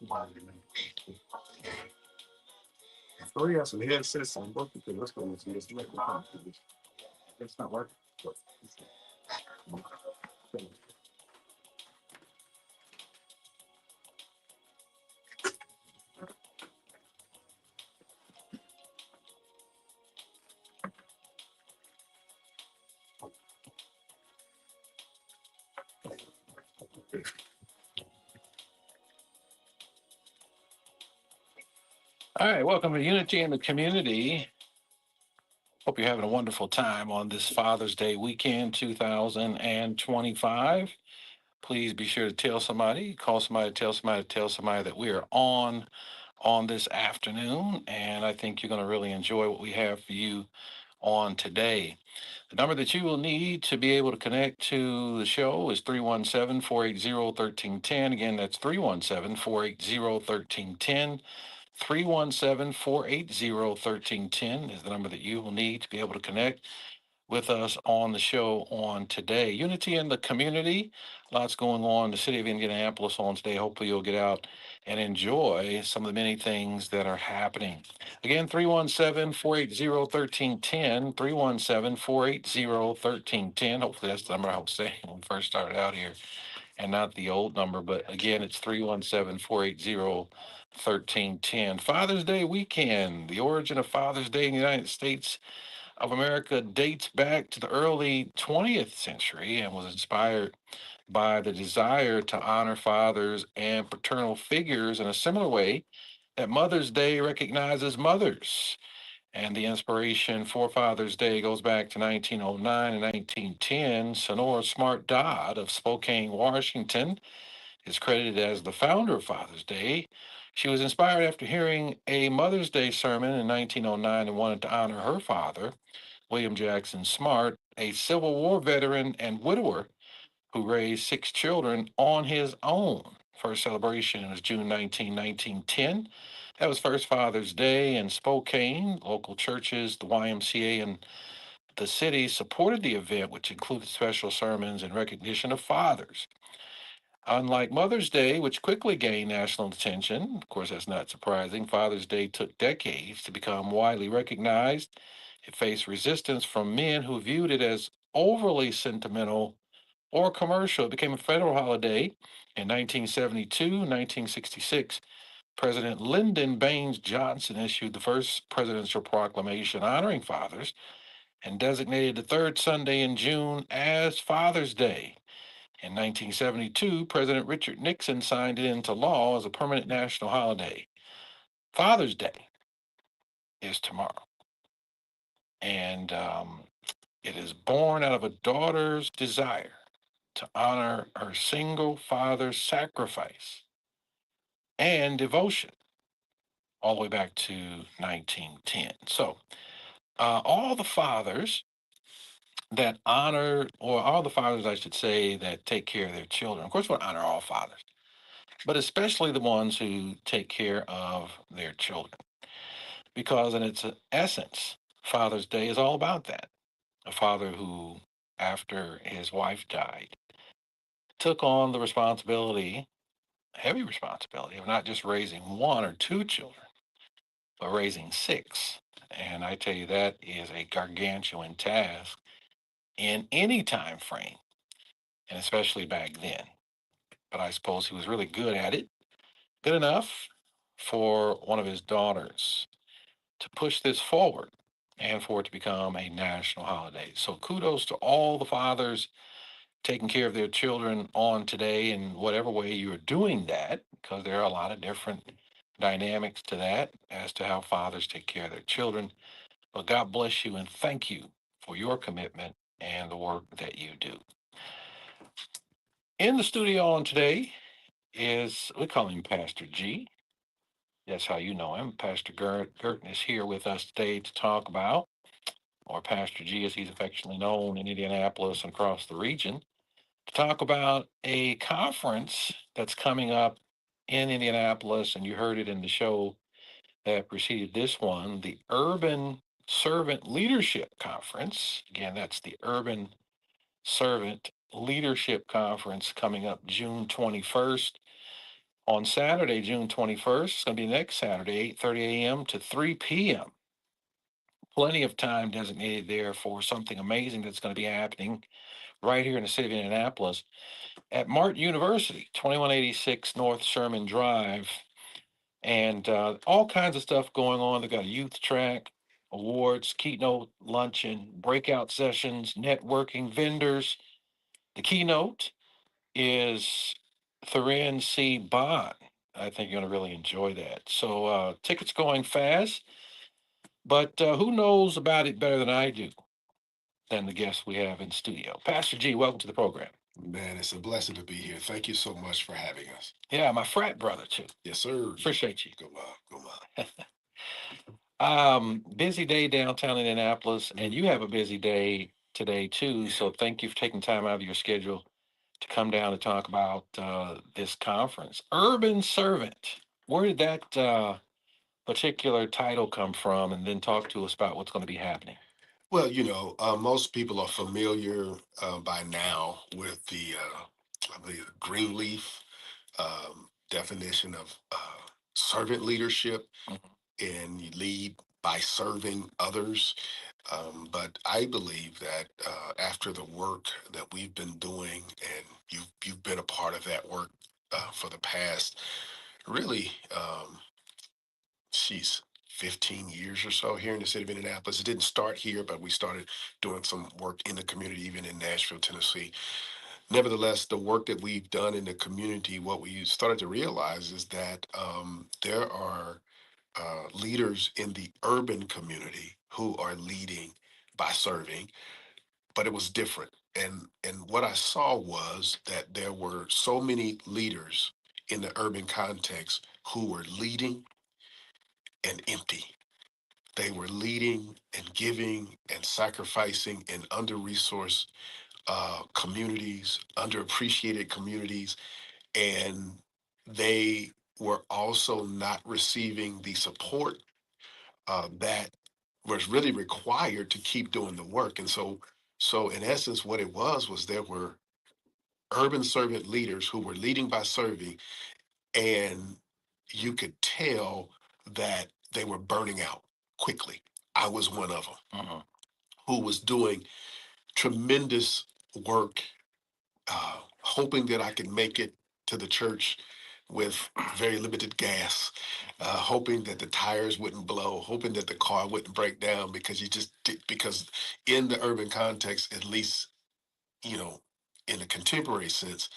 Oh, yeah, some headsets on both of them. Let's go and see this. It's not working. All right, welcome to Unity in the Community. Hope you're having a wonderful time on this Father's Day weekend 2025. Please be sure to tell somebody, call somebody, tell somebody that we are on this afternoon. And I think you're going to really enjoy what we have for you on today. The number that you will need to be able to connect to the show is 317-480-1310. Again, that's 317-480-1310. 317-480-1310 is the number that you will need to be able to connect with us on the show on today. Unity in the community, lots going on in the city of Indianapolis on today. Hopefully, you'll get out and enjoy some of the many things that are happening. Again, 317-480-1310, 317-480-1310. Hopefully, that's the number I was saying when we first started out here and not the old number. But again, it's 317-480-1310. Father's Day weekend, the origin of Father's Day in the United States of America dates back to the early 20th century and was inspired by the desire to honor fathers and paternal figures in a similar way that Mother's Day recognizes mothers. And the inspiration for Father's Day goes back to 1909 and 1910. Sonora Smart Dodd of Spokane, Washington, is credited as the founder of Father's Day. She was inspired after hearing a Mother's Day sermon in 1909 and wanted to honor her father, William Jackson Smart, a Civil War veteran and widower who raised six children on his own. First celebration was June 19, 1910. That was first Father's Day in Spokane. Local churches, the YMCA, and the city supported the event, which included special sermons in recognition of fathers. Unlike Mother's Day, which quickly gained national attention, of course, that's not surprising, Father's Day took decades to become widely recognized. It faced resistance from men who viewed it as overly sentimental or commercial. It became a federal holiday in 1972, 1966. President Lyndon Baines Johnson issued the first presidential proclamation honoring fathers and designated the third Sunday in June as Father's Day. In 1972, President Richard Nixon signed it into law as a permanent national holiday. Father's Day is tomorrow, and it is born out of a daughter's desire to honor her single father's sacrifice and devotion all the way back to 1910. So, all the fathers that honor, or all the fathers, I should say, that take care of their children, of course, we honor all fathers, but especially the ones who take care of their children. Because, in its essence, Father's Day is all about that. A father who, after his wife died, took on the responsibility, heavy responsibility, of not just raising one or two children, but raising six. And I tell you, that is a gargantuan task in any time frame, and especially back then. But I suppose he was really good at it, good enough for one of his daughters to push this forward and for it to become a national holiday. So kudos to all the fathers taking care of their children on today in whatever way you're doing that, because there are a lot of different dynamics to that as to how fathers take care of their children. But God bless you and thank you for your commitment and the work that you do. In the studio on today is, we call him Pastor G. That's how you know him. Pastor Gerton is here with us today to talk about, or Pastor G as he's affectionately known in Indianapolis and across the region, to talk about a conference that's coming up in Indianapolis. And you heard it in the show that preceded this one, the Urban Servant Leadership Conference. Again, that's the Urban Servant Leadership Conference coming up June 21st On Saturday, June 21st, it's going to be next Saturday, 8:30 a.m. to 3 p.m. Plenty of time designated there for something amazing that's going to be happening right here in the city of Indianapolis at Martin University, 2186 North Sherman Drive. And all kinds of stuff going on. They've got a youth track, awards, keynote luncheon, breakout sessions, networking, vendors. The keynote is Thurin C. Bond. I think you're going to really enjoy that. So tickets going fast, but who knows about it better than I do than the guests we have in studio? Pastor G, welcome to the program. Man, it's a blessing to be here. Thank you so much for having us. Yeah, my frat brother too. Yes, sir. Appreciate you. Go on, go on. Busy day downtown Indianapolis, and you have a busy day today too. Yeah. So thank you for taking time out of your schedule to come down to talk about this conference. Urban Servant. Where did that particular title come from? And then talk to us about what's going to be happening. Well, most people are familiar by now with I believe, the Greenleaf definition of servant leadership, Mhm. and you lead by serving others. But I believe that after the work that we've been doing, and you've been a part of that work for the past, really, she's 15 years or so here in the city of Indianapolis. It didn't start here, but we started doing some work in the community, even in Nashville, Tennessee. Nevertheless, the work that we've done in the community, what we started to realize is that there are leaders in the urban community who are leading by serving, but it was different. And what I saw was that there were so many leaders in the urban context who were leading and empty. They were leading and giving and sacrificing in under-resourced communities, underappreciated communities, and they were also not receiving the support that was really required to keep doing the work. And so in essence, what it was there were urban servant leaders who were leading by serving, and you could tell that they were burning out quickly. I was one of them Mhm. who was doing tremendous work, hoping that I could make it to the church with very limited gas, hoping that the tires wouldn't blow, hoping that the car wouldn't break down, because you just did, because in the urban context, at least, you know, in a contemporary sense,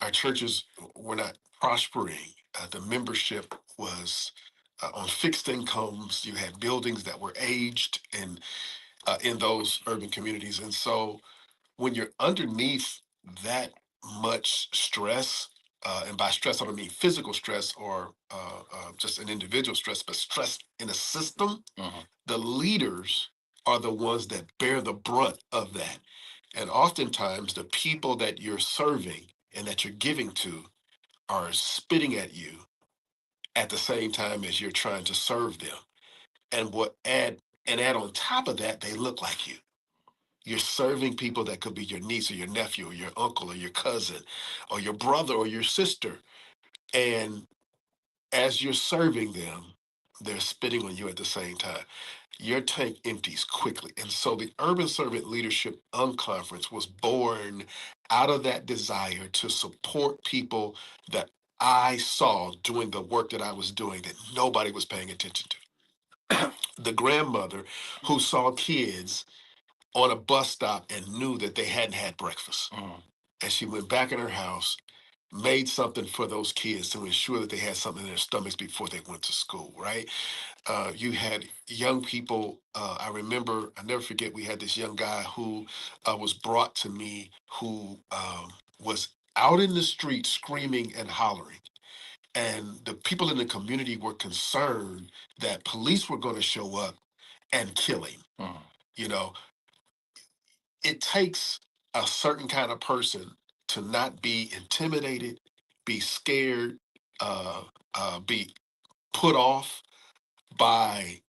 our churches were not prospering. The membership was on fixed incomes. You had buildings that were aged in those urban communities. And so when you're underneath that much stress, and by stress, I don't mean physical stress or just an individual stress, but stress in a system, Mhm. the leaders are the ones that bear the brunt of that. And oftentimes, the people that you're serving and that you're giving to are spitting at you at the same time as you're trying to serve them. And add on top of that, they look like you. You're serving people that could be your niece or your nephew or your uncle or your cousin or your brother or your sister. And as you're serving them, they're spitting on you at the same time. Your tank empties quickly. And so the Urban Servant Leadership Unconference was born out of that desire to support people that I saw doing the work that I was doing that nobody was paying attention to. The grandmother who saw kids on a bus stop and knew that they hadn't had breakfast. Mhm. And she went back in her house, made something for those kids to ensure that they had something in their stomachs before they went to school, right? You had young people. I remember, I never forget, we had this young guy who was brought to me who was out in the street screaming and hollering. And the people in the community were concerned that police were going to show up and kill him. Mhm. You know, it takes a certain kind of person to not be intimidated, be scared, uh, be put off by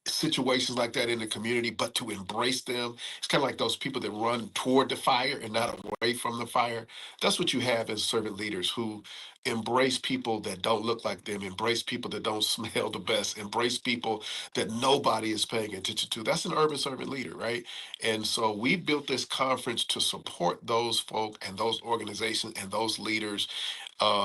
situations like that in the community, but to embrace them. It's kind of like those people that run toward the fire and not away from the fire. That's what you have as servant leaders who embrace people that don't look like them, embrace people that don't smell the best, embrace people that nobody is paying attention to. That's an urban servant leader, right? And so we built this conference to support those folk and those organizations and those leaders,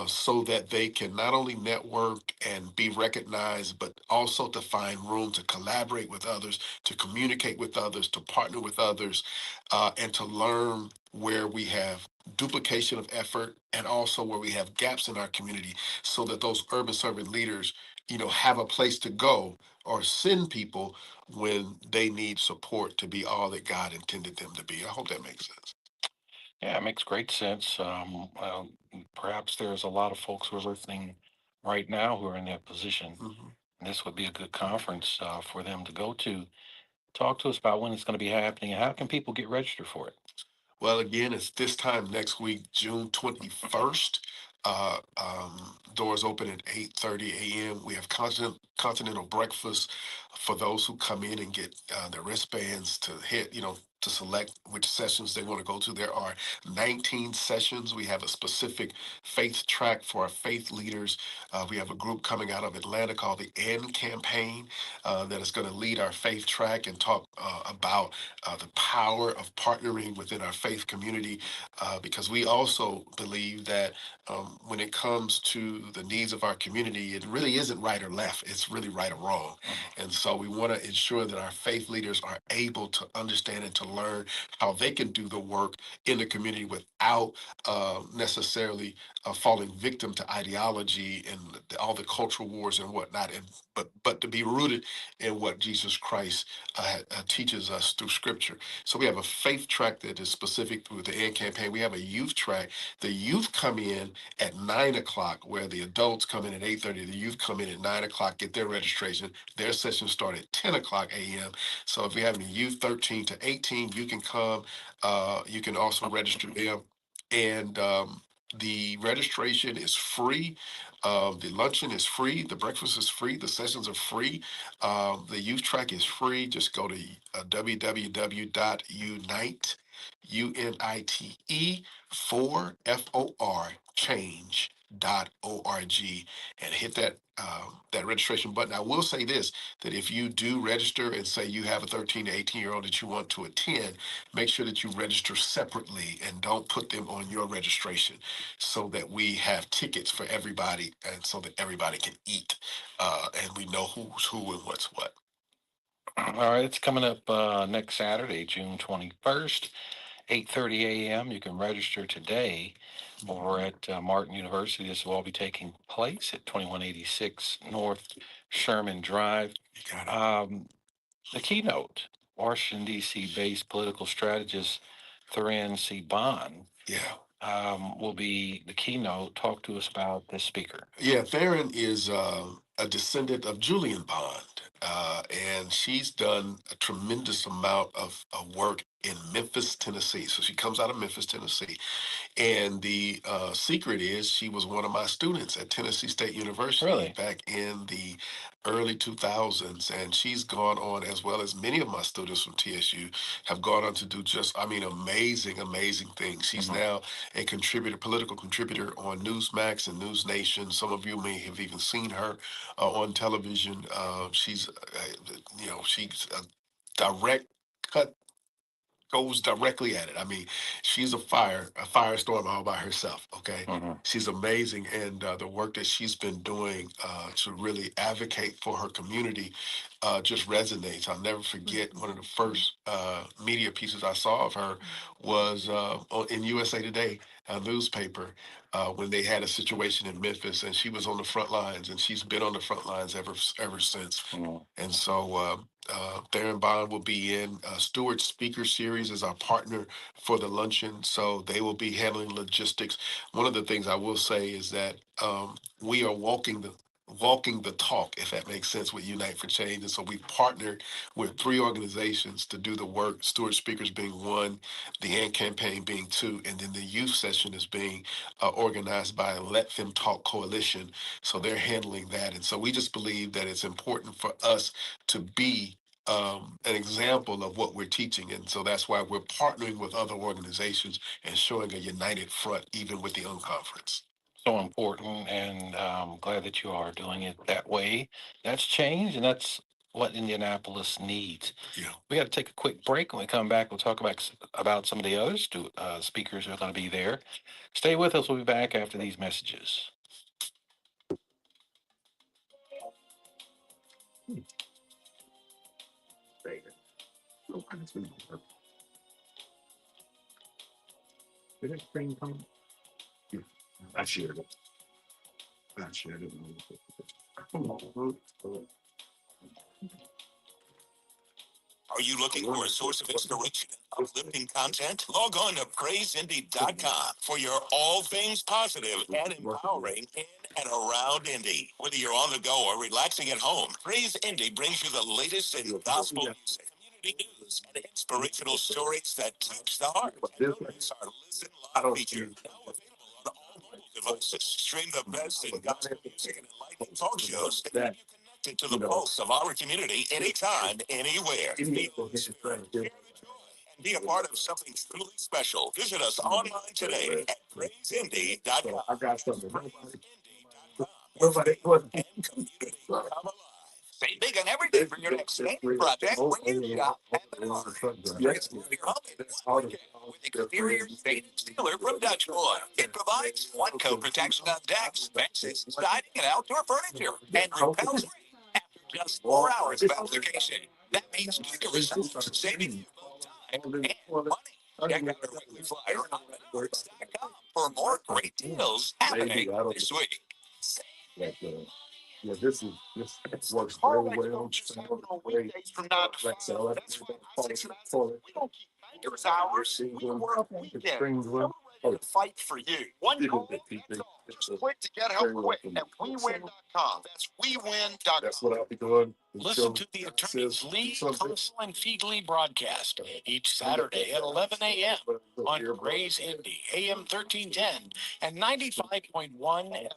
so that they can not only network and be recognized, but also to find room to collaborate with others, to communicate with others, to partner with others, and to learn where we have duplication of effort and also where we have gaps in our community, so that those urban servant leaders, have a place to go or send people when they need support to be all that God intended them to be. I hope that makes sense. Yeah, it makes great sense. Perhaps there's a lot of folks who are listening right now who are in that position. Mhm. And this would be a good conference for them to go to. Talk to us about when it's going to be happening and how can people get registered for it? Well, again, it's this time next week, June 21st. Doors open at 8:30 a.m. We have continental breakfast for those who come in and get their wristbands to hit, to select which sessions they want to go to. There are 19 sessions. We have a specific faith track for our faith leaders. We have a group coming out of Atlanta called the AND Campaign, that is going to lead our faith track and talk about the power of partnering within our faith community, because we also believe that, when it comes to the needs of our community, it really isn't right or left, it's really right or wrong. And so we want to ensure that our faith leaders are able to understand and to learn how they can do the work in the community without necessarily falling victim to ideology and all the cultural wars and whatnot, and but to be rooted in what Jesus Christ teaches us through Scripture. So we have a faith track that is specific through the AND Campaign. We have a youth track. The youth come in at 9 o'clock, where the adults come in at 8:30. The youth come in at 9 o'clock, get their registration. Their sessions start at 10 o'clock a.m. So if you have any youth 13 to 18, you can come. You can also register them. And the registration is free. The luncheon is free. The breakfast is free. The sessions are free. The youth track is free. Just go to www.unite, UNITE, for change.org, and hit that registration button. I will say this, that if you do register and say you have a 13 to 18-year-old that you want to attend, make sure that you register separately and don't put them on your registration, so that we have tickets for everybody and so that everybody can eat, and we know who's who and what's what. All right, it's coming up next Saturday, June 21st, 8:30 a.m. You can register today or at Martin University. This will all be taking place at 2186 North Sherman Drive. You got it. The keynote, Washington, D.C. based political strategist Thuran C. Bond Yeah. will be the keynote. Talk to us about this speaker. Yeah, Theron is a descendant of Julian Bond, and she's done a tremendous amount of work in Memphis, Tennessee. So she comes out of Memphis, Tennessee. And the secret is she was one of my students at Tennessee State University Really? back in the early 2000s. And she's gone on, as well as many of my students from TSU, have gone on to do just, I mean, amazing, amazing things. She's Mhm. now a contributor, political contributor on Newsmax and News Nation. Some of you may have even seen her on television. She's a direct cut, goes directly at it. I mean, she's a firestorm all by herself. Okay, Mhm. she's amazing, and the work that she's been doing to really advocate for her community just resonates. I'll never forget one of the first media pieces I saw of her was in USA Today, a newspaper, when they had a situation in Memphis, and she was on the front lines, and she's been on the front lines ever since. Mhm. And so Theron Bond will be in Stewart Speaker Series as our partner for the luncheon. So they will be handling logistics. One of the things I will say is that we are walking the talk, if that makes sense, with Unite for Change. And so we've partnered with three organizations to do the work, Stewart Speakers being one, the AND Campaign being two, and then the youth session is being organized by Let Them Talk Coalition. So they're handling that. And so we just believe that it's important for us to be an example of what we're teaching. And so that's why we're partnering with other organizations and showing a united front, even with the unconference. So important, and glad that you are doing it that way. That's change, and that's what Indianapolis needs. Yeah. We got to take a quick break. When we come back, we'll talk about some of the other speakers who are going to be there. Stay with us. We'll be back after these messages. I shared it. I shared it. Are you looking for a source of inspiration and uplifting content? Log on to praiseindy.com for your all things positive and empowering in and around Indy. Whether you're on the go or relaxing at home, Praise Indy brings you the latest in gospel music, community news, and inspirational stories that touch the heart. And don't miss our Listen Live feature, now available on all mobile devices. Stream the best in gospel music and enlightening talk shows that keep you connected to the pulse of our community anytime, anywhere. Feel the spirit, share the joy, and be a part of something truly special. Visit us online today at praiseindy.com. I got something. Praiseindy.com, where faith and community come alive. Save big on everything for your next painting project when you shop at Menards. Transform your home in one weekend with exterior stainless steel from Dutch Boy. It provides one coat protection on decks, fences, siding, and outdoor furniture, and repels rain after just 4 hours of application. That means quicker results, saving you both time and money. Check out our weekly flyer on Menards.com for more great deals happening this week. Yeah, this works Car very Wreck well. don't just happen on weekdays from 9 to 5. That's right, not 6 and 9. We don't keep bankers hours. We work weekends. So we're ready to fight for you. One call, that's all. Just click to get help quick at WeWin.com. That's WeWin.com. That's what I'll be doing. Listen to the attorneys Lee, Coastal, and Feedley broadcast each Saturday at 11 a.m. on Praise Indy, AM 1310 and 95.1 FM.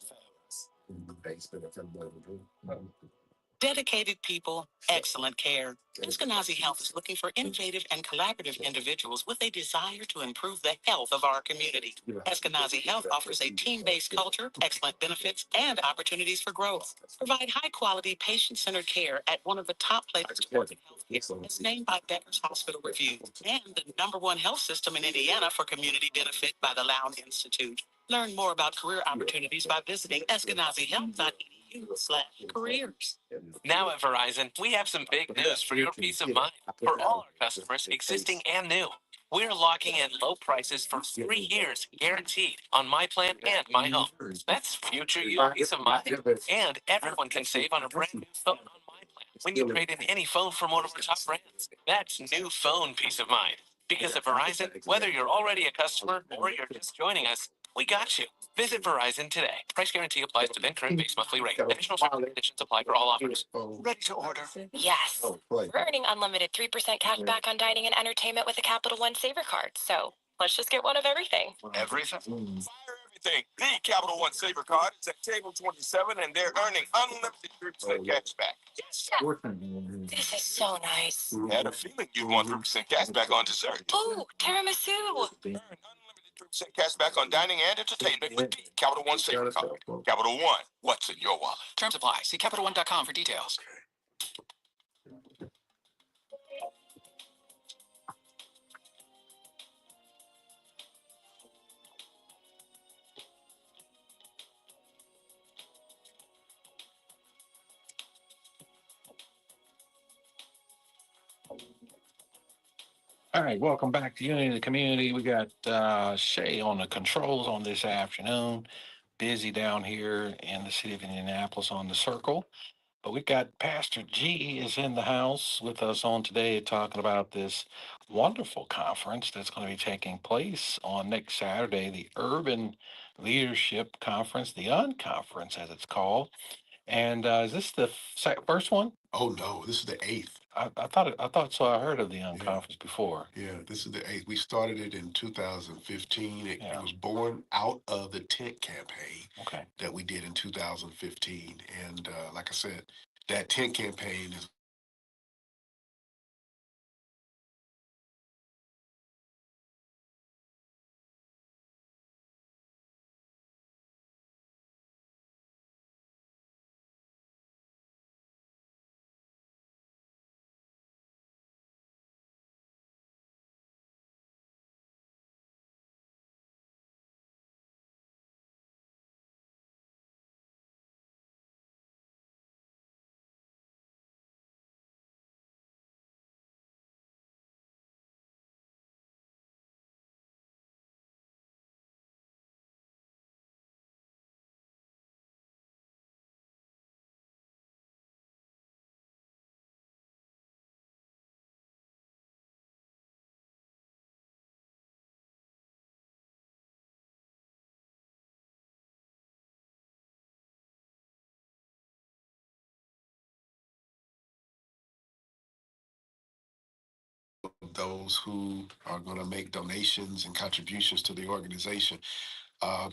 Dedicated people, excellent care. Eskenazi Health is looking for innovative and collaborative individuals with a desire to improve the health of our community. Eskenazi Health offers a team-based culture, excellent benefits, and opportunities for growth. Provide high-quality, patient-centered care at one of the top places to work in healthcare, as named by Becker's Hospital Review, and the #1 health system in Indiana for community benefit by the Lowndes Institute. Learn more about career opportunities by visiting eskenazihealth.edu/careers. Now at Verizon, we have some big news for your peace of mind. For all our customers, existing and new, we're locking in low prices for 3 years, guaranteed, on my plan and my home. That's future you peace of mind. And everyone can save on a brand new phone on my plan when you trade in any phone from one of our top brands. That's new phone peace of mind. Because at Verizon, whether you're already a customer or you're just joining us, we got you. Visit Verizon today. Price guarantee applies to then current base monthly rate. Additional terms and conditions apply for all offers. Ready to order. Yes. We're earning unlimited 3% cash back on dining and entertainment with a Capital One Saver card. So let's just get one of everything. Everything? Fire everything. The Capital One Saver card is at table 27, and they're earning unlimited 3% cash back. Yes, Chef. This is so nice. Had a feeling you'd want 3% cash back on dessert. Ooh, tiramisu. Earn unlimited 3% cash back on dining and entertainment with the Capital One Saver card. Capital One, what's in your wallet? Terms apply. See CapitalOne.com for details. All right, welcome back to Unity of the Community. We got Shay on the controls on this afternoon. Busy down here in the city of Indianapolis on the circle. But we've got Pastor G is in the house with us on today talking about this wonderful conference that's going to be taking place on next Saturday, the Urban Leadership Conference, the Unconference as it's called. And is this the first one? Oh no, this is the 8th. I thought so. I heard of the Unconference before. Yeah, this is the 8th. We started it in 2015. It Yeah. was born out of the tent campaign Okay. that we did in 2015. And like I said, that tent campaign is those who are going to make donations and contributions to the organization.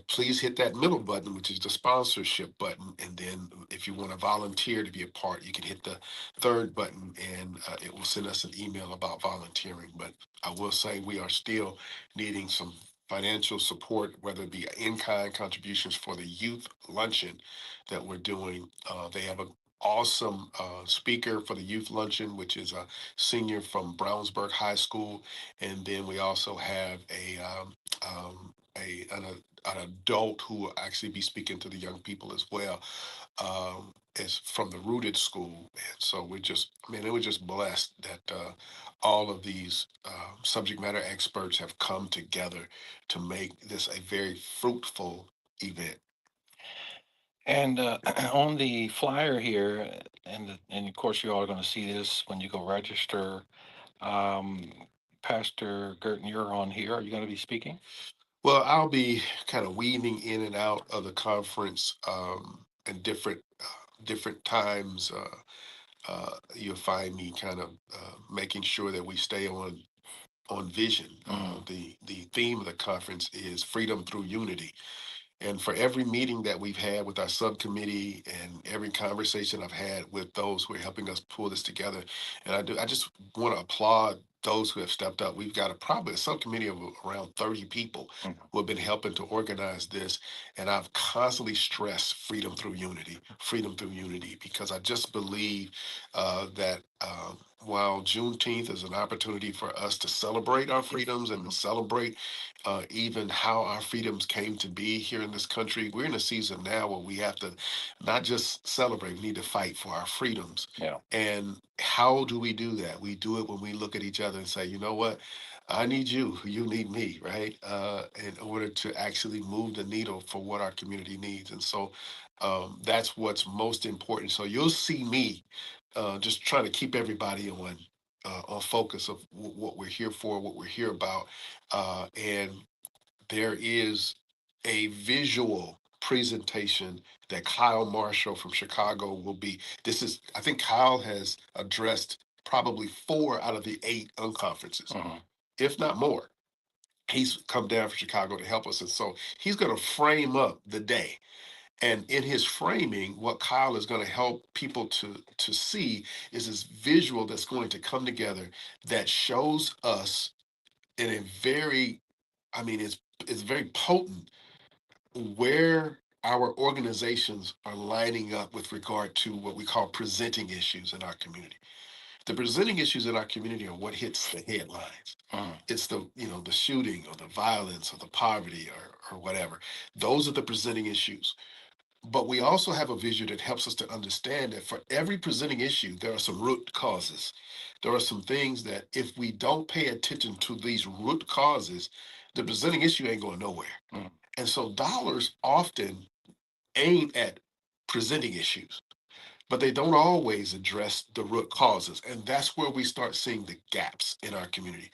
Please hit that middle button, which is the sponsorship button. And then if you want to volunteer to be a part, you can hit the third button and it will send us an email about volunteering. But I will say we are still needing some financial support, whether it be in-kind contributions for the youth luncheon that we're doing. They have an awesome speaker for the youth luncheon, which is a senior from Brownsburg High School. And then we also have an adult who will actually be speaking to the young people as well, as from the Rooted School. And so we're just, man, it was just blessed that all of these subject matter experts have come together to make this a very fruitful event. And on the flyer here, and of course, you're all going to see this when you go register. Um, Pastor Gerton, you're on here. Are you going to be speaking? Well, I'll be kind of weaving in and out of the conference in different times. You'll find me kind of making sure that we stay on vision. The theme of the conference is freedom through unity. And for every meeting that we've had with our subcommittee and every conversation I've had with those who are helping us pull this together, and I just want to applaud those who have stepped up. We've got probably a subcommittee of around 30 people who have been helping to organize this. And I've constantly stressed freedom through unity, because I just believe that while Juneteenth is an opportunity for us to celebrate our freedoms and to celebrate even how our freedoms came to be here in this country, we're in a season now where we have to not just celebrate, we need to fight for our freedoms. Yeah. And how do we do that? We do it when we look at each other and say, you know what? I need you, you need me, right? In order to actually move the needle for what our community needs. And so that's what's most important. So you'll see me just trying to keep everybody on focus of what we're here for, what we're here about. And there is a visual presentation that Kyle Marshall from Chicago will be. This is, I think Kyle has addressed probably 4 out of the 8 unconferences, if not more. He's come down from Chicago to help us. And so he's going to frame up the day. And in his framing, what Kyle is going to help people to see is this visual that's going to come together that shows us in a very, I mean, it's very potent where our organizations are lining up with regard to what we call presenting issues in our community. The presenting issues in our community are what hits the headlines. It's the shooting or the violence or the poverty or whatever. Those are the presenting issues. But we also have a visual that helps us to understand that for every presenting issue, there are some root causes. There are some things that if we don't pay attention to these root causes, the presenting issue ain't going nowhere. And so dollars often aim at presenting issues, but they don't always address the root causes. And that's where we start seeing the gaps in our community.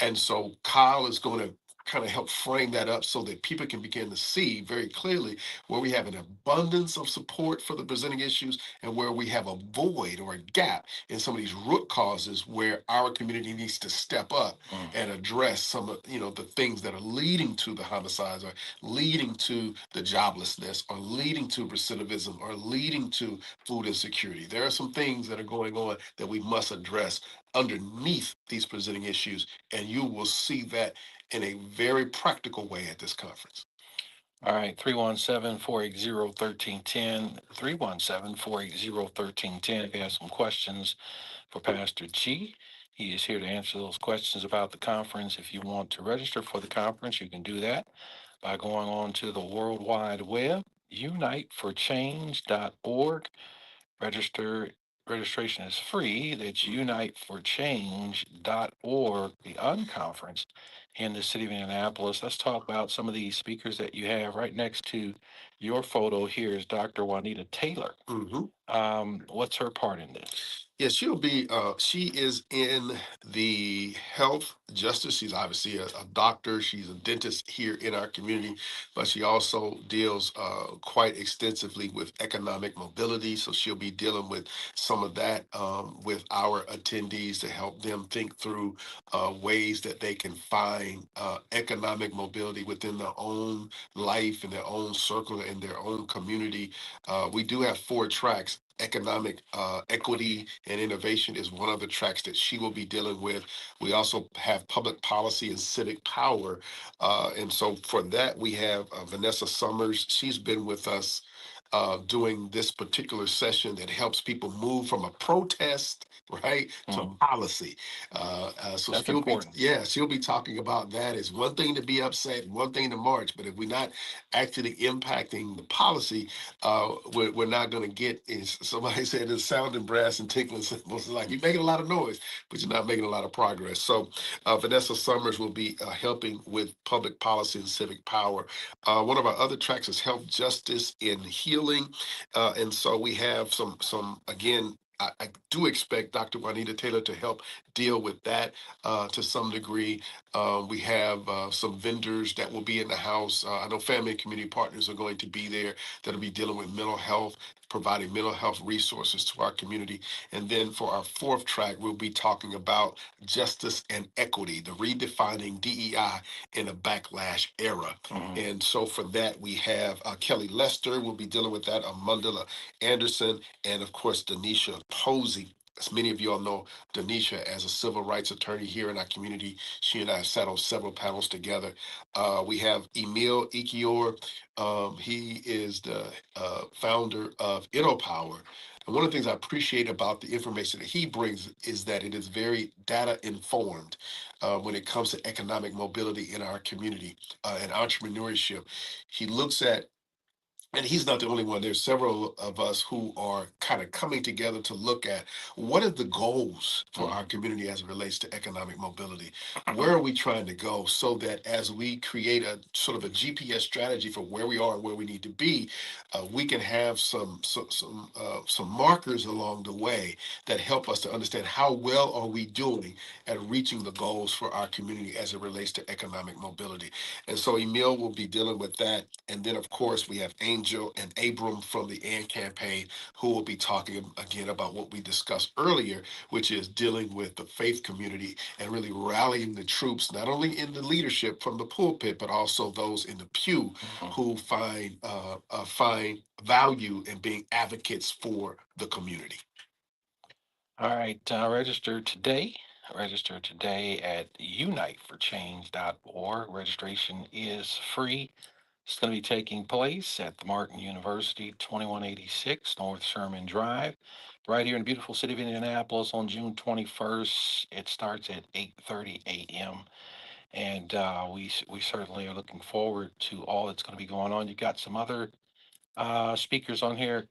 And so Kyle is going to kind of help frame that up so that people can begin to see very clearly where we have an abundance of support for the presenting issues and where we have a void or a gap in some of these root causes where our community needs to step up and address some of the things that are leading to the homicides or leading to the joblessness or leading to recidivism or leading to food insecurity. There are some things that are going on that we must address underneath these presenting issues, and you will see that in a very practical way at this conference. All right, 317-480-1310, 317-480-1310. If you have some questions for Pastor G, he is here to answer those questions about the conference. If you want to register for the conference, you can do that by going on to the World Wide Web, uniteforchange.org. Registration is free. That's uniteforchange.org, the unconference in the city of Indianapolis. Let's talk about some of these speakers that you have. Right next to your photo here is Dr. Juanita Taylor. What's her part in this? Yeah, she is in the health justice. She's obviously a doctor. She's a dentist here in our community, but she also deals quite extensively with economic mobility. So she'll be dealing with some of that with our attendees to help them think through ways that they can find economic mobility within their own life and their own circle and their own community. We do have four tracks. Economic equity and innovation is one of the tracks that she will be dealing with. We also have public policy and civic power. And so for that, we have Vanessa Summers. She's been with us doing this particular session that helps people move from a protest, right, to policy. So That's she'll be, important. yeah, she'll be talking about that. It's one thing to be upset, one thing to march, but if we're not actually impacting the policy, we're not going to get, is somebody said it's sounding brass and tinkling cymbals. It's like you're making a lot of noise, but you're not making a lot of progress. So Vanessa Summers will be helping with public policy and civic power. One of our other tracks is health justice and healing. And so we have some again, I do expect Dr. Juanita Taylor to help deal with that to some degree. We have some vendors that will be in the house. I know family and community partners are going to be there that'll be dealing with mental health, providing mental health resources to our community. And then for our fourth track, we'll be talking about justice and equity, the redefining DEI in a backlash era. And so for that, we have Kelly Lester will be dealing with that, Amundala Anderson, and of course, Denisha Posey. As many of you all know, Denisha, as a civil rights attorney here in our community, she and I have sat on several panels together. We have Emil Ikior. He is the founder of InnoPower. And one of the things I appreciate about the information that he brings is that it is very data informed when it comes to economic mobility in our community and entrepreneurship. He looks at, and he's not the only one. There's several of us who are kind of coming together to look at what are the goals for our community as it relates to economic mobility. Where are we trying to go so that as we create a sort of a GPS strategy for where we are and where we need to be, we can have some markers along the way that help us to understand how well are we doing at reaching the goals for our community as it relates to economic mobility. And so Emil will be dealing with that. And then, of course, we have Angel and Abram from the AND campaign who will be talking again about what we discussed earlier, which is dealing with the faith community and really rallying the troops, not only in the leadership from the pulpit, but also those in the pew who find value in being advocates for the community. All right, register today. Register today at uniteforchange.org. Registration is free. It's going to be taking place at the Martin University, 2186 North Sherman Drive, right here in the beautiful city of Indianapolis on June 21st. It starts at 8:30 a.m. And we certainly are looking forward to all that's going to be going on. You got some other speakers on here.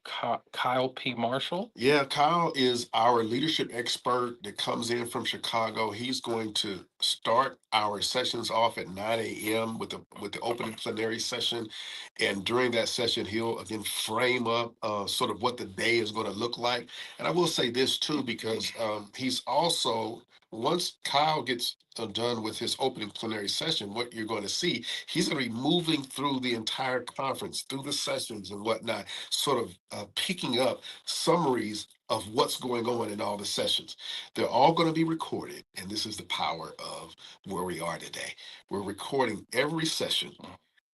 Kyle P. Marshall. Yeah, Kyle is our leadership expert that comes in from Chicago. He's going to start our sessions off at 9 a.m. with the opening plenary session. And during that session, he'll again frame up sort of what the day is going to look like. And I will say this too, because he's also, once Kyle gets done with his opening plenary session, what you're going to see, he's going to be moving through the entire conference, through the sessions and whatnot, sort of picking up summaries of what's going on in all the sessions. They're all going to be recorded, and this is the power of where we are today. We're recording every session.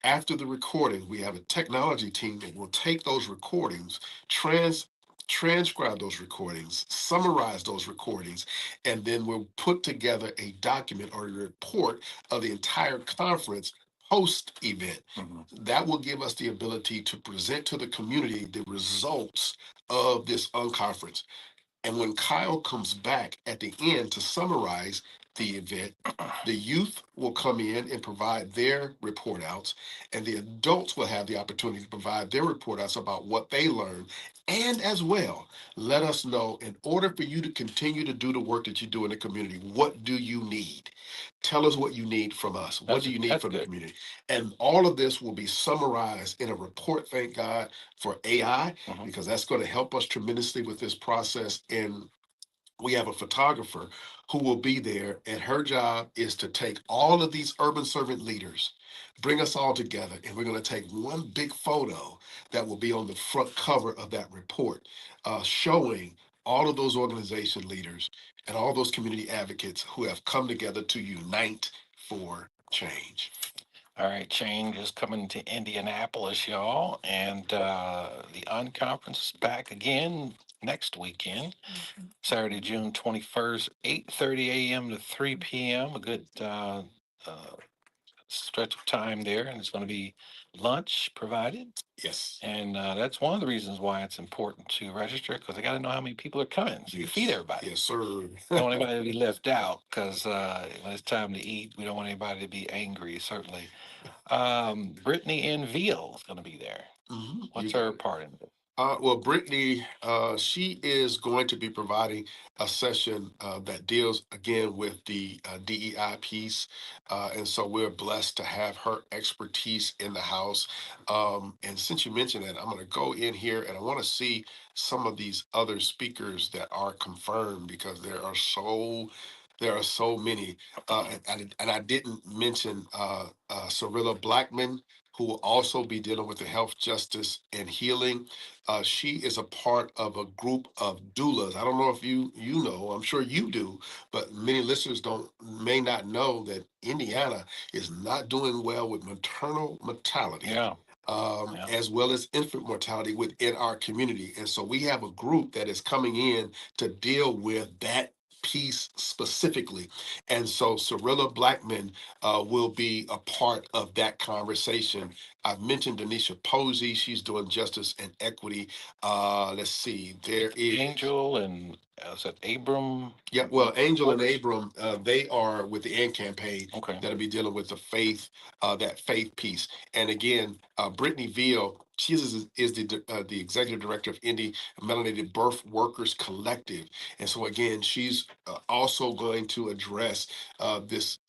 After the recording, we have a technology team that will take those recordings, transcribe those recordings, summarize those recordings, and then we'll put together a document or a report of the entire conference post event. That will give us the ability to present to the community the results of this unconference. And when Kyle comes back at the end to summarize the event, the youth will come in and provide their report outs, and the adults will have the opportunity to provide their report outs about what they learned. And as well, let us know, in order for you to continue to do the work that you do in the community, what do you need? Tell us what you need from us. What do you need from the community? And all of this will be summarized in a report, thank God, for AI, because that's going to help us tremendously with this process. And we have a photographer who will be there, and her job is to take all of these urban servant leaders, bring us all together, and we're going to take one big photo that will be on the front cover of that report, showing all of those organization leaders and all those community advocates who have come together to unite for change. All right, change is coming to Indianapolis, y'all, and the unconference is back again next weekend, Saturday, June 21st, 8:30 a.m. to 3 p.m. A good stretch of time there, and it's going to be lunch provided. Yes. And that's one of the reasons why it's important to register, because I got to know how many people are coming so you feed everybody. Yes, sir. Don't want anybody to be left out, because when it's time to eat, we don't want anybody to be angry, certainly. Brittany N. Veal is going to be there. Mhm, What's you her got it. part in it? Well, Brittany, she is going to be providing a session that deals again with the DEI piece. And so we're blessed to have her expertise in the house. And since you mentioned that, I'm going to go in here and I want to see some of these other speakers that are confirmed because there are so many. And I didn't mention Cirilla Blackman, who will also be dealing with the health, justice, and healing. She is a part of a group of doulas. I don't know if you know. I'm sure you do, but many listeners may not know that Indiana is not doing well with maternal mortality. Yeah. As well as infant mortality within our community. And so we have a group that is coming in to deal with that piece specifically. And so Cirilla Blackman will be a part of that conversation. I've mentioned Denisha Posey. She's doing justice and equity. Let's see. There is Angel and is that Abram? yeah, well, Angel and Abram, they are with the AND campaign Okay. that'll be dealing with the faith, that faith piece. And again, Brittany Veal, she is the executive director of Indy Melanated Birth Workers Collective. And so again, she's also going to address this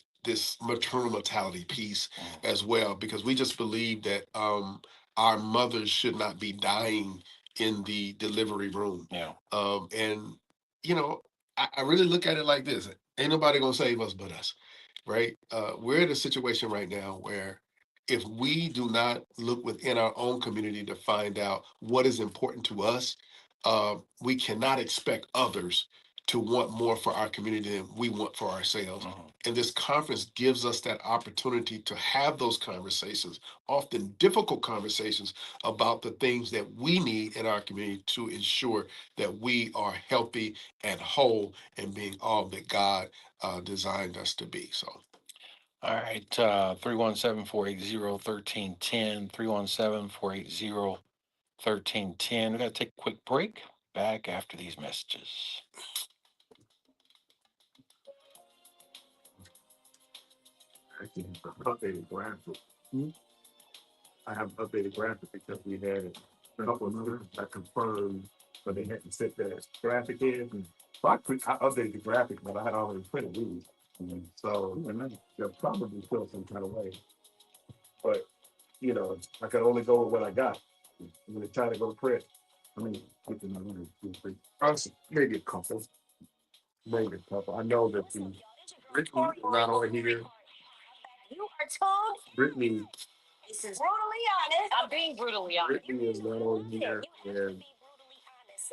maternal mortality piece as well, because we just believe that our mothers should not be dying in the delivery room. Yeah. And you know, I really look at it like this: ain't nobody gonna save us but us, right? We're in a situation right now where if we do not look within our own community to find out what is important to us, we cannot expect others to want more for our community than we want for ourselves. And this conference gives us that opportunity to have those conversations, often difficult conversations about the things that we need in our community to ensure that we are healthy and whole and being all that God designed us to be. So, All right, 317-480-1310, 317-480-1310. We got to take a quick break. Back after these messages. actually have an updated graphic. I have an updated graphic because we had a couple of others that confirmed, but they hadn't set that graphic in. So I updated the graphic, but I had already printed these. So they'll probably feel some kind of way. But I could only go with what I got. I'm gonna try to go print. I mean, get the number two, three. Maybe a couple. Maybe a couple. I know that the Brittany is not on here. You are told. Brittany. This is brutally honest. I'm being brutally honest. Brittany is not on here. You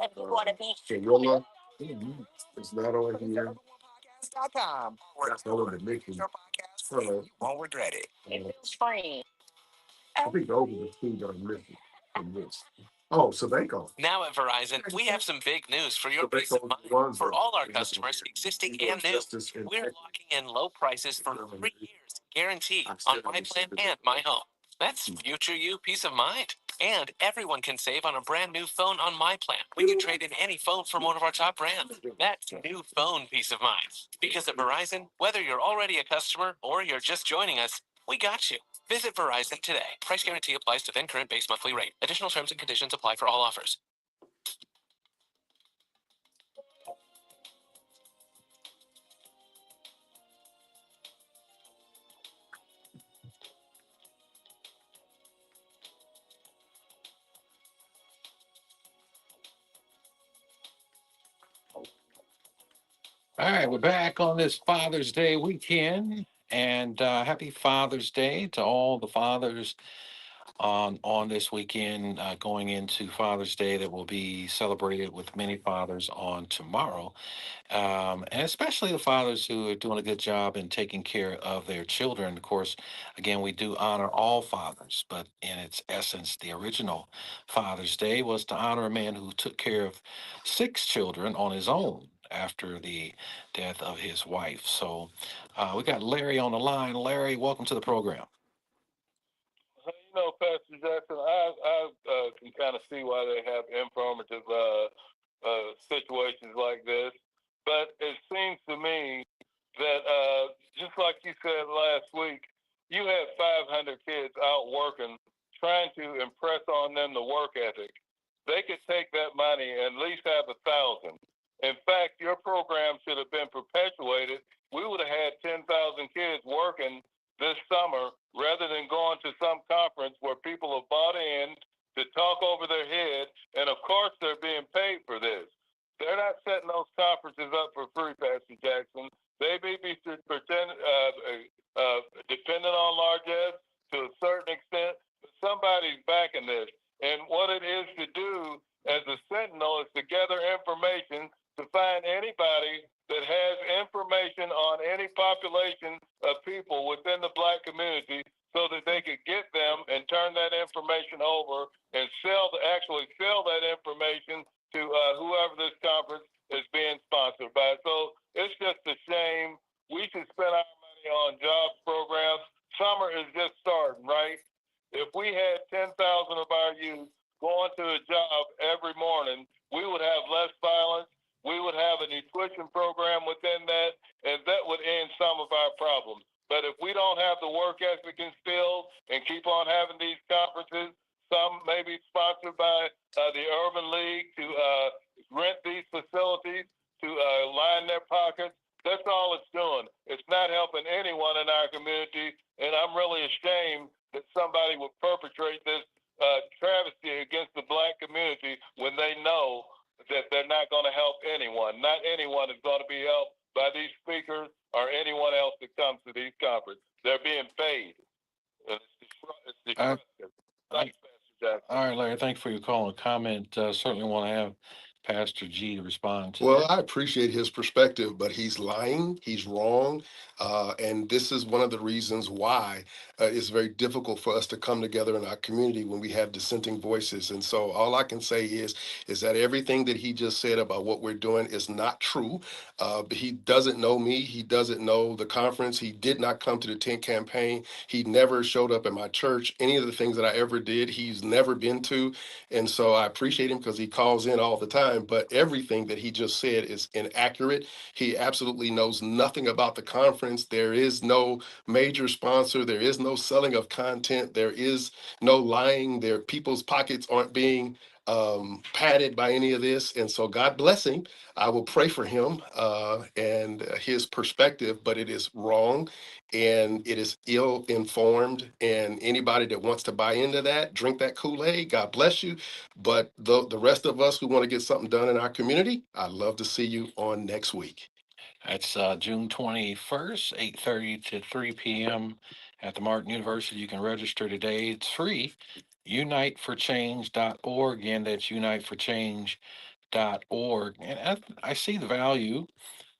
have to be And brutally honest if you want to be. Cirilla is not on here. Podcast.com. That's the one that makes me. Your podcast, So, you won't regret it. It's free. I think those are the two that I'm missing from this. Oh, Sabanco. Now at Verizon, we have some big news for your peace of mind. For all our customers, existing and new, we're locking in low prices for 3 years, guaranteed, on My Plan and My Home. That's future you peace of mind. And everyone can save on a brand new phone on My Plan when you trade in any phone from one of our top brands. That's new phone peace of mind. Because at Verizon, whether you're already a customer or you're just joining us, we got you. Visit Verizon today. Price guarantee applies to then current base monthly rate. Additional terms and conditions apply for all offers. All right, we're back on this Father's Day weekend, and happy Father's Day to all the fathers on this weekend, going into Father's Day that will be celebrated with many fathers on tomorrow, and especially the fathers who are doing a good job in taking care of their children. Of course, again, we do honor all fathers, but in its essence, the original Father's Day was to honor a man who took care of 6 children on his own after the death of his wife. So we got Larry on the line. Larry, welcome to the program. Pastor Jackson, I can kind of see why they have informative situations like this. But it seems to me that, just like you said last week, you had 500 kids out working, trying to impress on them the work ethic. They could take that money and at least have 1,000. In fact, your program should have been perpetuated. We would have had 10,000 kids working this summer rather than going to some conference where people have bought in to talk over their head. And of course, they're being paid for this. They're not setting those conferences up for free, Pastor Jackson. They may be dependent on largesse to a certain extent, but somebody's backing this. And what it is to do as a sentinel is to gather information to find anybody that has information on any population of people within the Black community so that they could get them and turn that information over and actually sell that information to whoever this conference is being sponsored by. So it's just a shame. We should spend our money on jobs programs. Summer is just starting, right? If we had 10,000 of our youth going to a job every morning, we would have less violence. We would have a nutrition program within that, and that would end some of our problems. But if we don't have the work ethic instilled and keep on having these conferences, some may be sponsored by the Urban League to rent these facilities to line their pockets. That's all it's doing. It's not helping anyone in our community, and I'm really ashamed that somebody would perpetrate this travesty against the Black community when they know that they're not going to help anyone. Not anyone is going to be helped by these speakers or anyone else that comes to these conferences. They're being paid. It's destructive. Thanks, Pastor Jackson. All right, Larry, thanks for your call and comment. Certainly want to have Pastor G to respond to Well, that. I appreciate his perspective, but he's lying. He's wrong. And this is one of the reasons why it's very difficult for us to come together in our community when we have dissenting voices. And so all I can say is that everything that he just said about what we're doing is not true. But he doesn't know me. He doesn't know the conference. He did not come to the tent campaign. He never showed up at my church. Any of the things that I ever did, he's never been to. And so I appreciate him because he calls in all the time. But everything that he just said is inaccurate. He absolutely knows nothing about the conference. There is no major sponsor. There is no selling of content. There is no lying. There, people's pockets aren't being padded by any of this. And so God bless him. I will pray for him and his perspective, but it is wrong and it is ill informed. And anybody that wants to buy into that, drink that Kool-Aid, God bless you. But the rest of us who want to get something done in our community, I'd love to see you on next week. That's June 21st, 8:30 to 3 p.m. at the Martin University. You can register today. It's free. Uniteforchange.org. Again, that's uniteforchange.org. And I see the value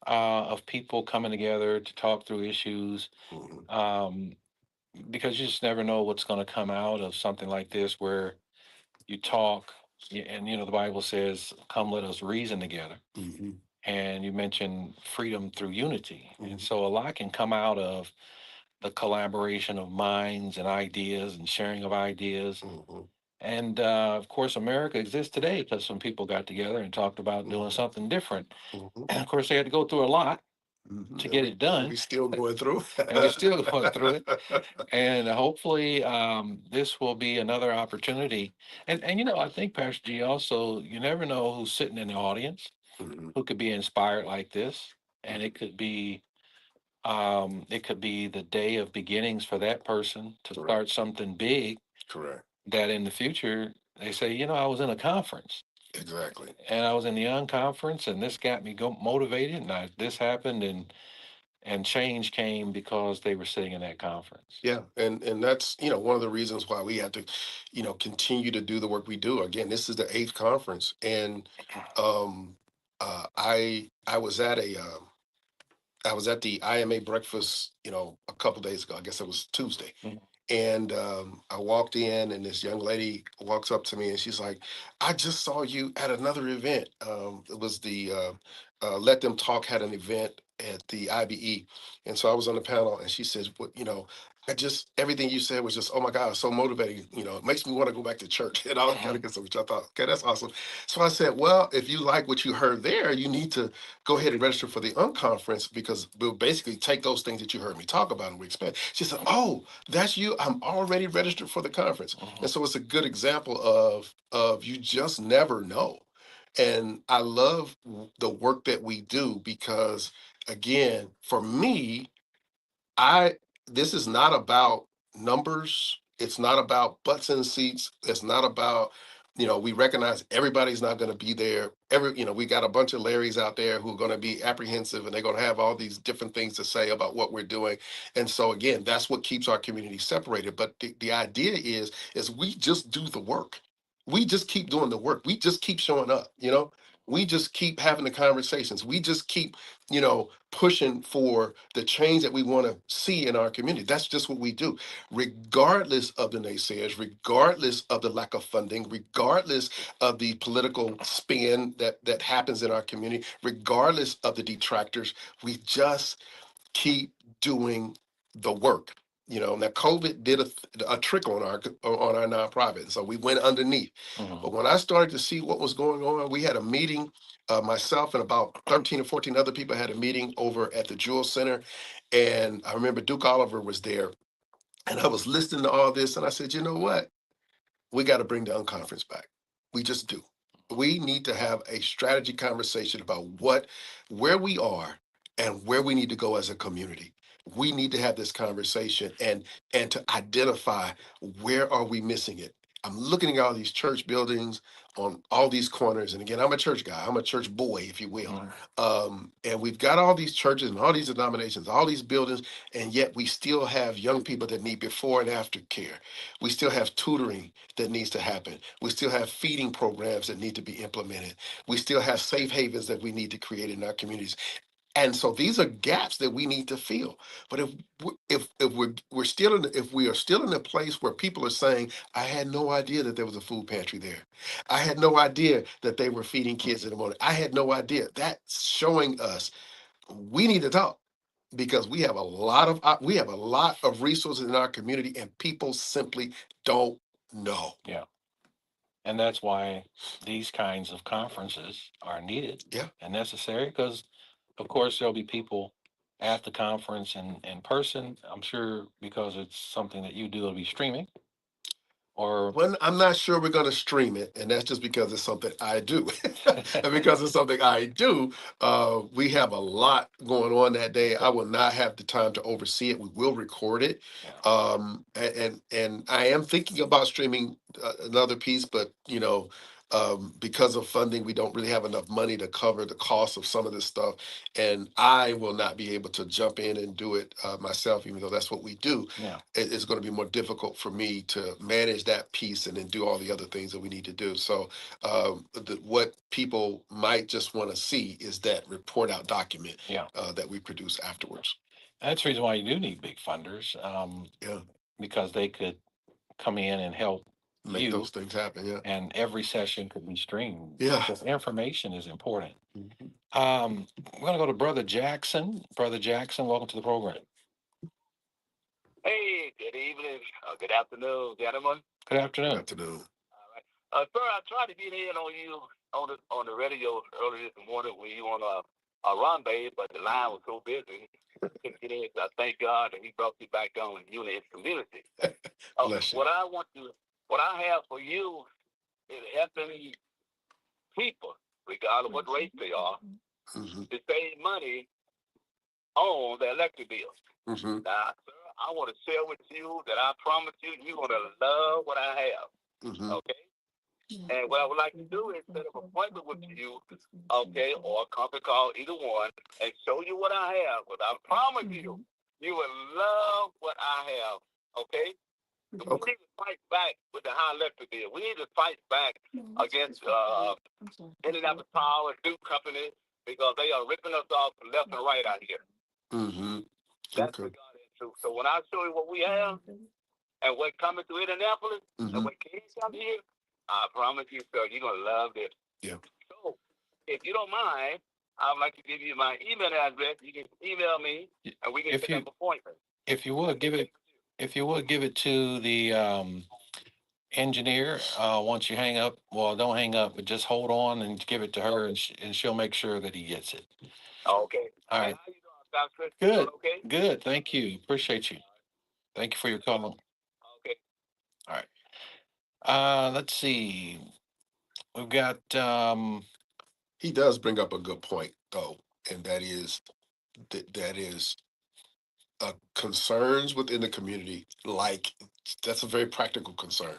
of people coming together to talk through issues, Mhm. because you just never know what's going to come out of something like this where you talk, and the Bible says, come, let us reason together. Mhm. And you mentioned freedom through unity. And Mhm. so a lot can come out of the collaboration of minds and ideas and sharing of ideas. Mhm. And of course, America exists today because some people got together and talked about doing Mhm. something different. Mhm. And of course, they had to go through a lot Mhm. to And get it done. we still going through. And we're still going through it. And hopefully, this will be another opportunity. And I think, Pastor G, also, you never know who's sitting in the audience Mhm. who could be inspired like this. And it could be the day of beginnings for that person to Correct. start something big Correct. that in the future they say, I was in a conference Exactly. And I was in the young conference, and this got me motivated, and this happened, and change came because they were sitting in that conference. Yeah, and that's one of the reasons why we have to continue to do the work we do. Again, this is the eighth conference, and um, I was at the IMA breakfast a couple days ago. I guess it was Tuesday, Mhm. and I walked in, and this young lady walks up to me, and she's like, "I just saw you at another event. It was the Let Them Talk had an event at the IBE, and so I was on the panel, and she says, "What I just everything you said was just oh my God, so motivating. It makes me want to go back to church and all that kind of good stuff." Which I thought, okay, that's awesome. So I said, "Well, if you like what you heard there, you need to go ahead and register for the unconference because we'll basically take those things that you heard me talk about and we expand." She said, "Oh, that's you. I'm already registered for the conference." And so it's a good example of you just never know. And I love the work that we do because again, for me, I this is not about numbers. It's not about butts in seats. It's not about, we recognize everybody's not going to be there. We got a bunch of Larrys out there who are going to be apprehensive and they're going to have all these different things to say about what we're doing. And so again, that's what keeps our community separated. But the idea is we just do the work. We just keep doing the work. We just keep showing up. We just keep having the conversations. We just keep, pushing for the change that we want to see in our community. That's just what we do, regardless of the naysayers, regardless of the lack of funding, regardless of the political spin that happens in our community, regardless of the detractors. We just keep doing the work. Now COVID did a trick on our nonprofit, so we went underneath. Mhm. But when I started to see what was going on, we had a meeting. Myself and about 13 or 14 other people had a meeting over at the Jewel Center, and I remember Duke Oliver was there, and I was listening to all this, and I said, you know what? We got to bring the unconference back. We just do. We need to have a strategy conversation about where we are and where we need to go as a community. We need to have this conversation and to identify where are we missing it. I'm looking at all these church buildings on all these corners, and again, I'm a church guy. I'm a church boy, if you will. And we've got all these churches and all these denominations, all these buildings, and yet we still have young people that need before and after care. We still have tutoring that needs to happen. We still have feeding programs that need to be implemented. We still have safe havens that we need to create in our communities. And so these are gaps that we need to fill. But if we are still in a place where people are saying, "I had no idea that there was a food pantry there. I had no idea that they were feeding kids in the morning. I had no idea." That's showing us we need to talk because we have a lot of resources in our community and people simply don't know. Yeah. And that's why these kinds of conferences are needed Yeah. and necessary because, of course, there'll be people at the conference in person. I'm sure because it's something that you do, it'll be streaming or. Well, I'm not sure we're going to stream it, and that's just because it's something I do. And because it's something I do, we have a lot going on that day. I will not have the time to oversee it. We will record it, Yeah. and I am thinking about streaming another piece, but because of funding, we don't really have enough money to cover the cost of some of this stuff, and I will not be able to jump in and do it myself, even though that's what we do. Yeah. It's going to be more difficult for me to manage that piece and then do all the other things that we need to do. So, what people might just want to see is that report out document Yeah. that we produce afterwards. That's the reason why you do need big funders, Yeah, because they could come in and help make you, those things happen. Yeah, and every session could be streamed. yeah. Because information is important. Mhm. We're going to go to Brother Jackson. Brother Jackson, welcome to the program. Hey, good evening. Good afternoon, gentlemen. Good Good afternoon. afternoon. All right. Sir, I tried to get in on you on the radio earlier this morning when you on a run, babe, but the line was so busy. Couldn't get in. So I thank God that He brought you back on you and His community. Bless you. What I have for you is helping people, regardless of what race they are, Hmm. to save money on their electric bills. Hmm. Now, sir, I want to share with you that I promise you, you're going to love what I have. Hmm. Okay? And what I would like to do is set up an appointment with you, okay, or a conference call, either one, and show you what I have. But I promise you, you will love what I have, okay? We need to fight back with the high electric bill. We need to fight back against Indianapolis Power and Duke Company because they are ripping us off left and right out here. Mm-hmm. That's what God is true. So when I show you what we have and what's coming to Indianapolis and what can come here, I promise you, sir, you're gonna love this. Yeah. So if you don't mind, I would like to give you my email address. You can email me and we can set up an appointment. If you would give it to the engineer once you hang up. Well, don't hang up, but just hold on and give it to her, and she'll make sure that he gets it. Okay. All right. How you doing, Dr. Chris? Good. Doing okay? Good. Thank you. Appreciate you. Thank you for your call. Okay. All right. Let's see. We've got He does bring up a good point though, and that is concerns within the community. Like that's a very practical concern.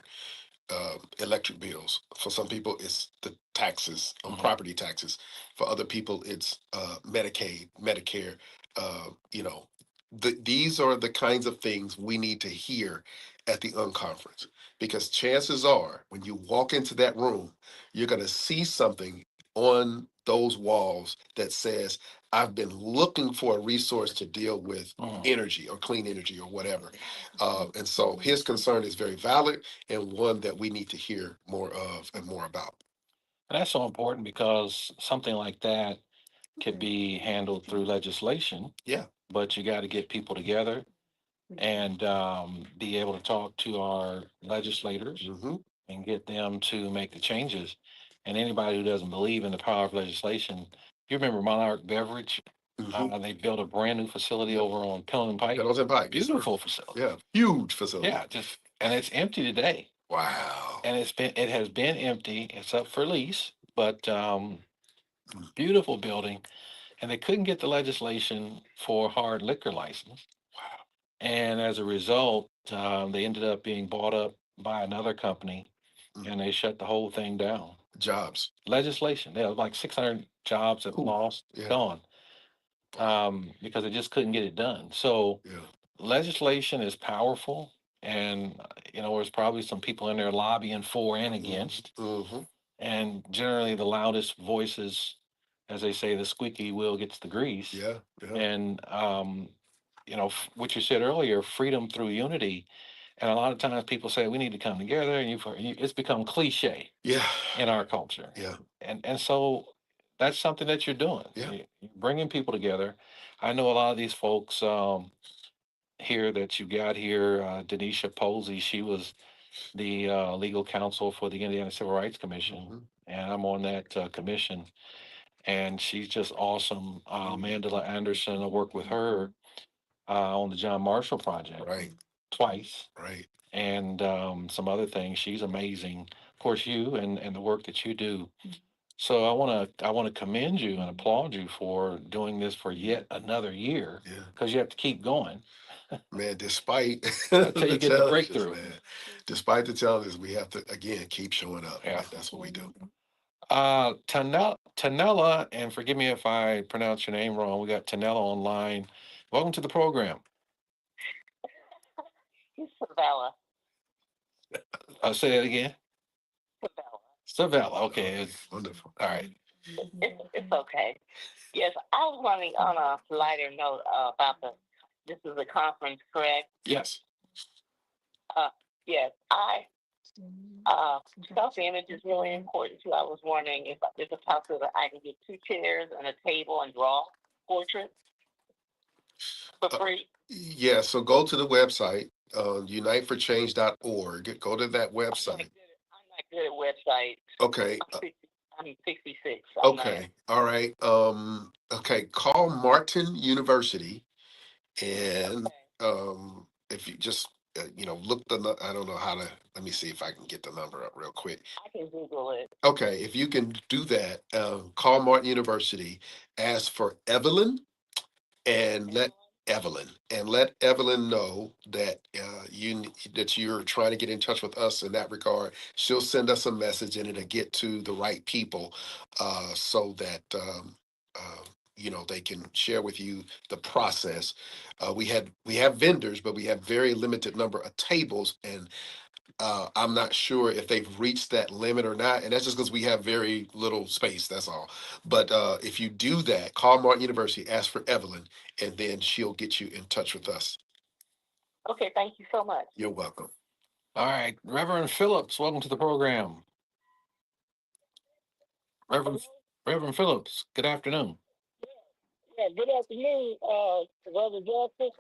Electric bills. For some people, it's the taxes on property taxes. For other people, it's Medicaid, Medicare. You know, these are the kinds of things we need to hear at the unconference, because chances are when you walk into that room, you're going to see something on those walls that says, I've been looking for a resource to deal with energy or clean energy or whatever. And so his concern is very valid and one that we need to hear more of and more about. And that's so important because something like that could be handled through legislation. Yeah. But you got to get people together and be able to talk to our legislators and get them to make the changes. And anybody who doesn't believe in the power of legislation, you remember Monarch Beverage? They built a brand new facility over on Pendleton Pike. Pendleton Pike. Beautiful facility. Yeah. Huge facility. Yeah. And it's empty today. Wow. And it has been empty. It's up for lease, but beautiful building. And they couldn't get the legislation for hard liquor license. Wow. And as a result, they ended up being bought up by another company, and they shut the whole thing down. Jobs. Legislation. There was like 600 jobs that lost, gone, because they just couldn't get it done. So legislation is powerful, and there's probably some people in there lobbying for and against. And generally, the loudest voices, as they say, the squeaky wheel gets the grease. Yeah. And what you said earlier, freedom through unity. And a lot of times people say we need to come together, and it's become cliche. Yeah. In our culture. Yeah. And so that's something that you're doing. Yeah. You're bringing people together. I know a lot of these folks here that you got here. Denisha Posey, she was the legal counsel for the Indiana Civil Rights Commission, and I'm on that commission. And she's just awesome. Mandela Anderson, I worked with her on the John Marshall Project. Right. Twice. Right. And some other things. She's amazing. Of course, you and the work that you do. So I want to commend you and applaud you for doing this for yet another year. Yeah. Because you have to keep going. Man, despite Until you get the breakthrough. Man, despite the challenges, we have to again keep showing up. Yeah. Right? That's what we do. Tanella, and forgive me if I pronounce your name wrong. We got Tanella online. Welcome to the program. Savella. Say that again. Savella. Okay. It's wonderful. All right. It's okay. Yes, I was wondering on a lighter note about this is a conference, correct? Yes. Yes, self-image is really important too. I was wondering if there's a possibility I can get 2 chairs and a table and draw portraits for free. Yeah, so go to the website, uniteforchange.org. Go to that website. I'm not good at websites. Okay. I'm 66. Okay. All right. Okay. Call Martin University, and if you just look I don't know how to. Let me see if I can get the number up real quick. I can Google it. Okay, if you can do that, call Martin University, ask for Evelyn, and let Evelyn, and let Evelyn know that that you're trying to get in touch with us in that regard. She'll send us a message, and it'll get to the right people, so that they can share with you the process. We have vendors, but we have very limited number of tables, and I'm not sure if they've reached that limit or not, and that's just because we have very little space. That's all. But if you do that, call Martin University, ask for Evelyn, and then she'll get you in touch with us. Okay, thank you so much. You're welcome. All right, Reverend Phillips, welcome to the program. Reverend Phillips, good afternoon. Yeah, good afternoon, Brother Justice.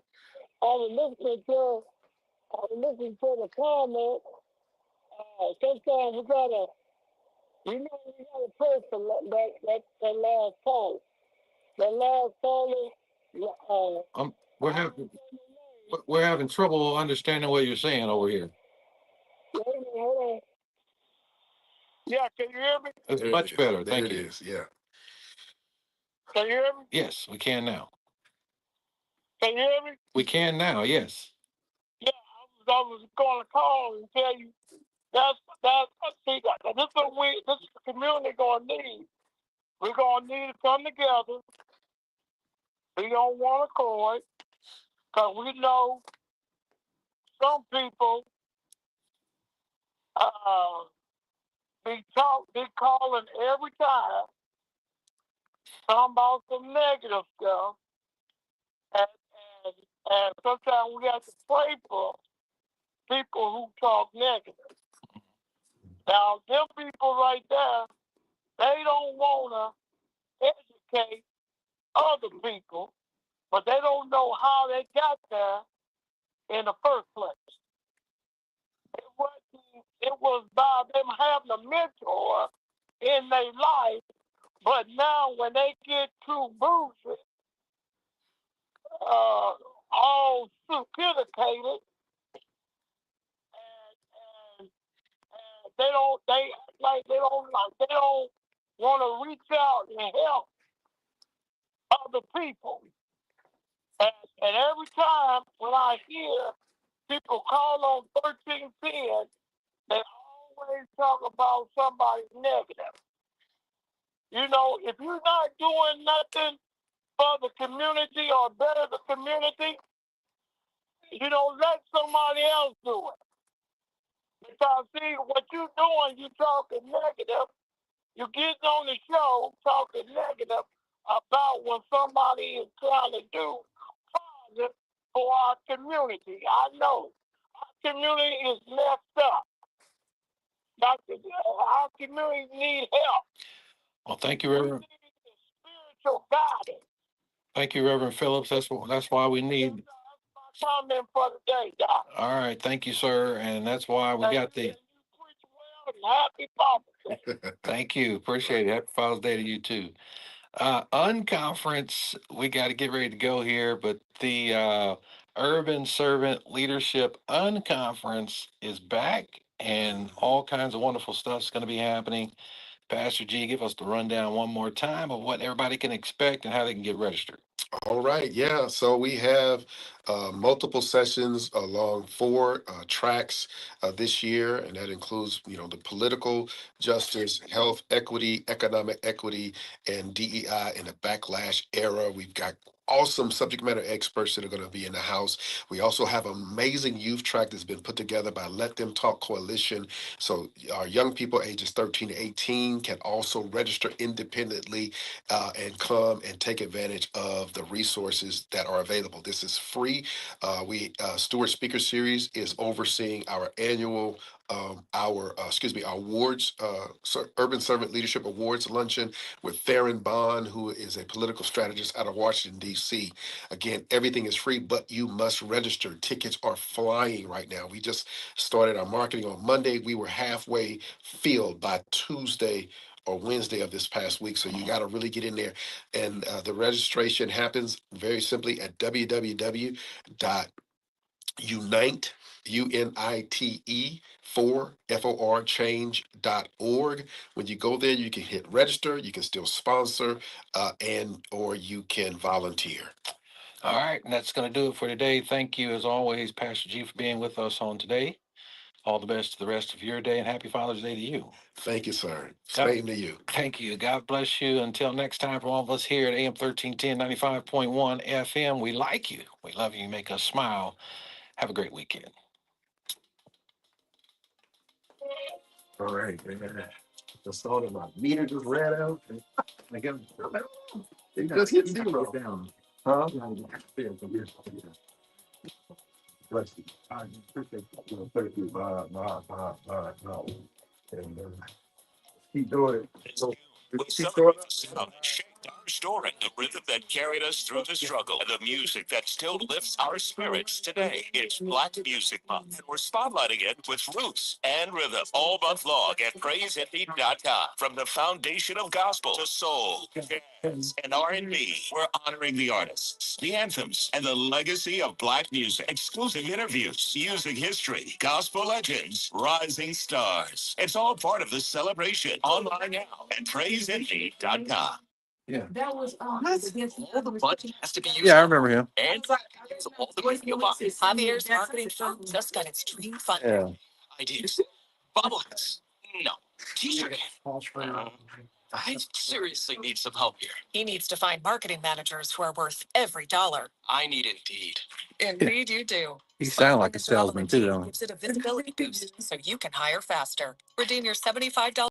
I was listening to the comment. Sometimes we gotta pray for that last call. The last caller, We're having trouble understanding what you're saying over here. wait a minute, hold on. Yeah, can you hear me? It's There it much is. better. There Thank it you. is. Yeah. Can you hear me? Yes, we can now. Can you hear me? We can now. Yes. Yeah, I was going to call and tell you see, this is what this community gonna need. We're gonna need to come together, be on one accord, because we know some people be calling every time, talking about some negative stuff, and sometimes we have to pray for people who talk negative. Now, them people right there, they don't want to educate other people, but they don't know how they got there in the first place. It was by them having a mentor in their life, but now when they get too bougie, all sophisticated, and they don't want to reach out and help other people. And every time when I hear people call on 1310, they always talk about somebody negative. You know, if you're not doing nothing for the community or better the community, let somebody else do it. Because see, what you're doing, you're talking negative. You're getting on the show talking negative about what somebody is trying to do positive for our community. I know our community is messed up. Our community needs help. Well, thank you, Reverend. Spiritual guidance. Thank you, Reverend Phillips. That's why we need. Comment for the day, Doc. All right, thank you, sir, and that's why we got the. Happy Father's Day. Thank you, appreciate it. Happy Father's Day to you too. Unconference, we got to get ready to go here, but the Urban Servant Leadership Unconference is back, and all kinds of wonderful stuff is going to be happening. Pastor G, give us the rundown one more time of what everybody can expect and how they can get registered. All right, yeah. So we have multiple sessions along 4 tracks this year, and that includes, the political justice, health equity, economic equity, and DEI in the backlash era. We've got awesome subject matter experts that are going to be in the house. We also have an amazing youth track that's been put together by Let Them Talk Coalition. So our young people ages 13 to 18 can also register independently and come and take advantage of the resources that are available. This is free. Stewart Speaker Series is overseeing our annual our awards, Urban Servant Leadership Awards luncheon with Theron Bond, who is a political strategist out of Washington, D.C. Again, everything is free, but you must register. Tickets are flying right now. We just started our marketing on Monday. We were halfway filled by Tuesday or Wednesday of this past week. So you got to really get in there. And the registration happens very simply at www.unite, UNITE, for change.org. When you go there, you can hit register, you can still sponsor, or you can volunteer. All right, and that's going to do it for today. Thank you, as always, Pastor G, for being with us on today. All the best to the rest of your day, and happy Father's Day to you. Thank you, sir. God- Same to you. Thank you. God bless you. Until next time, from all of us here at AM 1310 95.1 FM, we like you. We love you. You make us smile. Have a great weekend. All right, man. The start of my meter just ran out. I got it just hit zero. Down. Huh? Bless you. I appreciate you. Thank you. No. And keep doing it. So, We keep celebrate doing the sound that shaped our story, the rhythm that carried us through the struggle, and the music that still lifts our spirits today. It's Black Music Month, and we're spotlighting it with roots and rhythm all month long at PraiseIndy.com. From the foundation of gospel to soul, jazz, and R&B, we're honoring the artists, the anthems, and the legacy of Black music. Exclusive interviews, music history, gospel legends, rising stars. It's all part of the celebration. Online now at PraiseIndy.com. Yeah. That was all the budget has to be used. Yeah, I remember him. And so all the video boxes. Javier's marketing firm just got its dream fund. Yeah. Ideas. Bobbleheads. No. T-shirt. I seriously need some help here. He needs to find marketing managers who are worth every dollar. I need Indeed. Indeed you do. He sounded like a salesman too, don't he? Gives it a visibility boost so you can hire faster. Redeem your $75